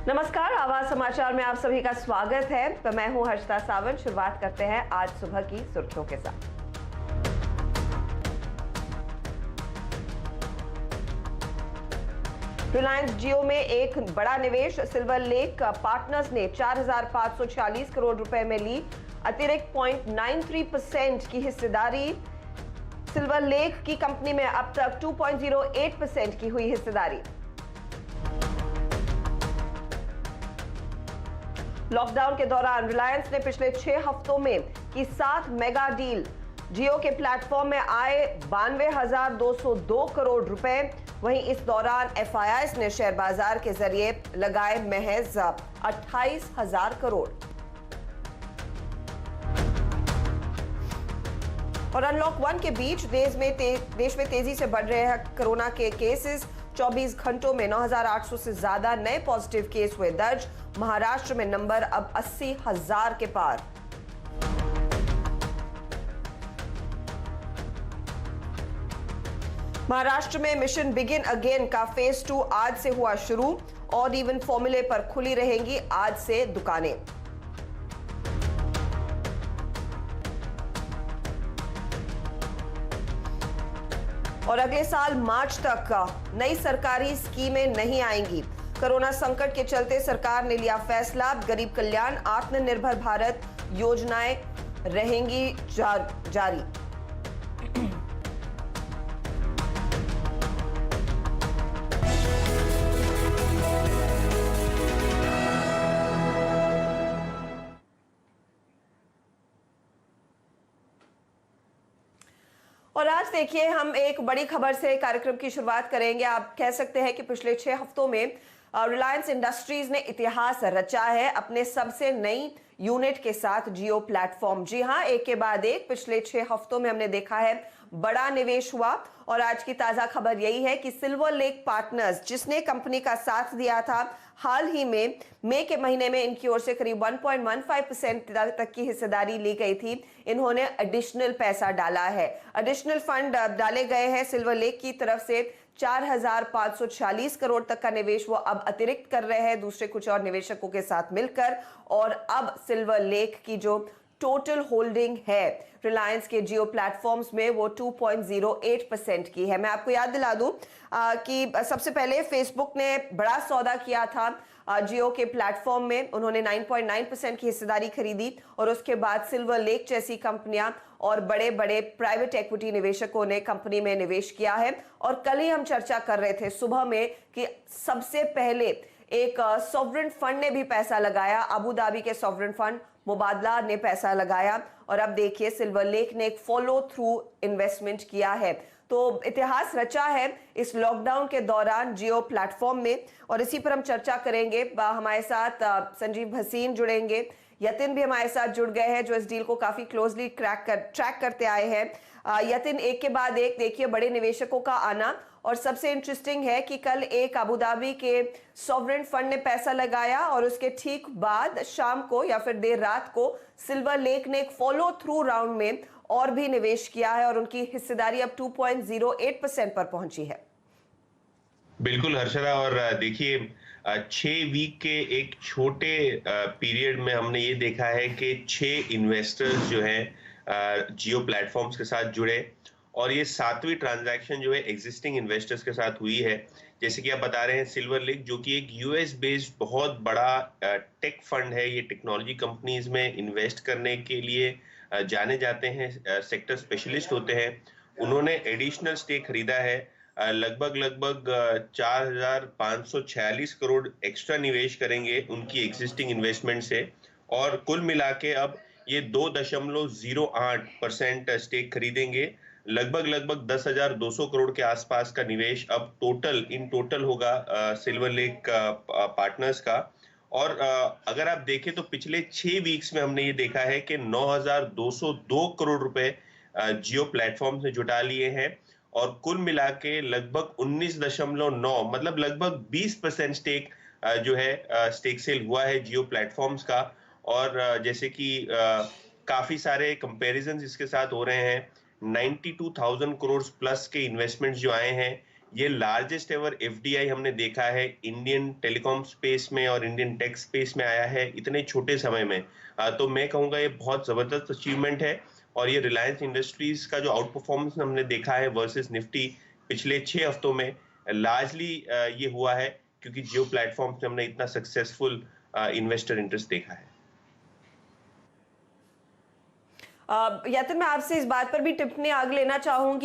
नमस्कार, आवाज समाचार में आप सभी का स्वागत है। तो मैं हूं हर्षिता सावंत। शुरुआत करते हैं आज सुबह की सुर्खियों के साथ। रिलायंस जियो में एक बड़ा निवेश। सिल्वर लेक पार्टनर्स ने 4,546 करोड़ रुपए में ली अतिरिक्त 0.93% की हिस्सेदारी। सिल्वर लेक की कंपनी में अब तक 2.08% की हुई हिस्सेदारी। लॉकडाउन के दौरान रिलायंस ने पिछले 6 हफ्तों में की 7 मेगा डील। जियो के प्लेटफॉर्म में आए 92,202 करोड़ रुपए। वहीं इस दौरान एफआईआई ने शेयर बाजार के जरिए लगाए महज 28,000 करोड़। और अनलॉक 1 के बीच देश में तेजी से बढ़ रहे हैं कोरोना के केसेस। 24 घंटों में 9,800 से ज्यादा नए पॉजिटिव केस हुए दर्ज। महाराष्ट्र में नंबर अब 80,000 के पार। महाराष्ट्र में मिशन बिगिन अगेन का फेज 2 आज से हुआ शुरू। ऑड इवन फॉर्मूले पर खुली रहेंगी आज से दुकानें। और अगले साल मार्च तक नई सरकारी स्कीमें नहीं आएंगी। कोरोना संकट के चलते सरकार ने लिया फैसला। गरीब कल्याण आत्मनिर्भर भारत योजनाएं रहेंगी जारी। और आज देखिए, हम एक बड़ी खबर से कार्यक्रम की शुरुआत करेंगे। आप कह सकते हैं कि पिछले 6 हफ्तों में रिलायंस इंडस्ट्रीज ने इतिहास रचा है अपने सबसे नई यूनिट के साथ, जियो प्लेटफॉर्म। जी हां, एक के बाद एक पिछले 6 हफ्तों में हमने देखा है बड़ा निवेश हुआ। और आज की ताजा खबर यही है कि सिल्वर लेक पार्टनर्स, जिसने कंपनी का साथ दिया था, हाल ही में मई के महीने में इनकी ओर से करीब 1.15% तक की हिस्सेदारी ली गई थी। इन्होंने एडिशनल पैसा डाला है, एडिशनल फंड डाले गए हैं सिल्वर लेक की तरफ से। 4,546 करोड़ तक का निवेश वो अब अतिरिक्त कर रहे हैं दूसरे कुछ और निवेशकों के साथ मिलकर। और अब सिल्वर लेक की जो टोटल होल्डिंग है रिलायंस के जियो प्लेटफॉर्म्स में, वो 2.08% की है। मैं आपको याद दिला दूं कि सबसे पहले फेसबुक ने बड़ा सौदा किया था जियो के प्लेटफॉर्म में। उन्होंने 9.9% की हिस्सेदारी खरीदी। और उसके बाद सिल्वर लेक जैसी कंपनियां और बड़े बड़े प्राइवेट इक्विटी निवेशकों ने कंपनी में निवेश किया है। और कल ही हम चर्चा कर रहे थे सुबह में कि सबसे पहले एक सॉवरेन फंड ने भी पैसा लगाया। अबू धाबी के सॉवरेन फंड मुबादला ने पैसा लगाया। और अब देखिए, सिल्वर लेक ने एक फॉलो थ्रू इन्वेस्टमेंट किया है। तो इतिहास रचा है इस लॉकडाउन के दौरान जियो प्लेटफॉर्म में। और इसी पर हम चर्चा करेंगे। हमारे साथ संजीव भसीन जुड़ेंगे, यतिन भी हमारे साथ जुड़ गए हैं जो इस डील को काफी क्लोजली ट्रैक करते आए हैं। यतिन, एक के बाद एक देखिए बड़े निवेशकों का आना। और सबसे इंटरेस्टिंग है कि कल एक अबू धाबी के सॉवरेन फंड ने पैसा लगाया और उसके ठीक बाद शाम को या फिर देर रात को सिल्वर लेक ने एक फॉलो थ्रू राउंड में और भी निवेश किया है और उनकी हिस्सेदारी अब 2.08% पर पहुंची है। बिल्कुल हर्षदा, और देखिए 6 वीक के एक छोटे पीरियड में हमने ये देखा है कि 6 इन्वेस्टर्स जो हैं जियो प्लेटफॉर्म्स के साथ जुड़े। और ये 7वीं ट्रांजैक्शन जो है एग्जिस्टिंग इन्वेस्टर्स के साथ हुई है। जैसे कि आप बता रहे हैं, सिल्वर लेक जो कि एक यूएस बेस्ड बहुत बड़ा टेक फंड है, ये टेक्नोलॉजी कंपनीज में इन्वेस्ट करने के लिए जाने जाते हैं, सेक्टर स्पेशलिस्ट होते हैं। उन्होंने एडिशनल स्टेक खरीदा है। लगभग 4,546 करोड़ एक्स्ट्रा निवेश करेंगे उनकी एग्जिस्टिंग इन्वेस्टमेंट से। और कुल मिला के अब ये 2.08% स्टेक खरीदेंगे। लगभग 10,200 करोड़ के आसपास का निवेश अब टोटल होगा सिल्वर लेक पार्टनर्स का। और अगर आप देखें तो पिछले 6 वीक्स में हमने ये देखा है कि 9,202 करोड़ रुपए जियो प्लेटफॉर्म से जुटा लिए हैं। और कुल मिला के लगभग 19.9, मतलब लगभग 20% स्टेक जो है स्टेक सेल हुआ है जियो प्लेटफॉर्म्स का। और जैसे कि काफी सारे कंपैरिजंस इसके साथ हो रहे हैं। 92,000 करोड़ प्लस के इन्वेस्टमेंट्स जो आए हैं ये लार्जेस्ट एवर एफडीआई हमने देखा है इंडियन टेलीकॉम स्पेस में और इंडियन टेक स्पेस में आया है इतने छोटे समय में। तो मैं कहूँगा ये बहुत ज़बरदस्त अचीवमेंट है और ये रिलायंस इंडस्ट्रीज का जो आउट परफॉर्मेंस हमने देखा है वर्सेस निफ्टी पिछले 6 हफ्तों में लार्जली ये हुआ है क्योंकि जियो प्लेटफॉर्म से हमने इतना सक्सेसफुल इन्वेस्टर इंटरेस्ट देखा है। यातिन, मैं आपसे इस बात पर भी टिप्पणी आग लेना चाहूंगी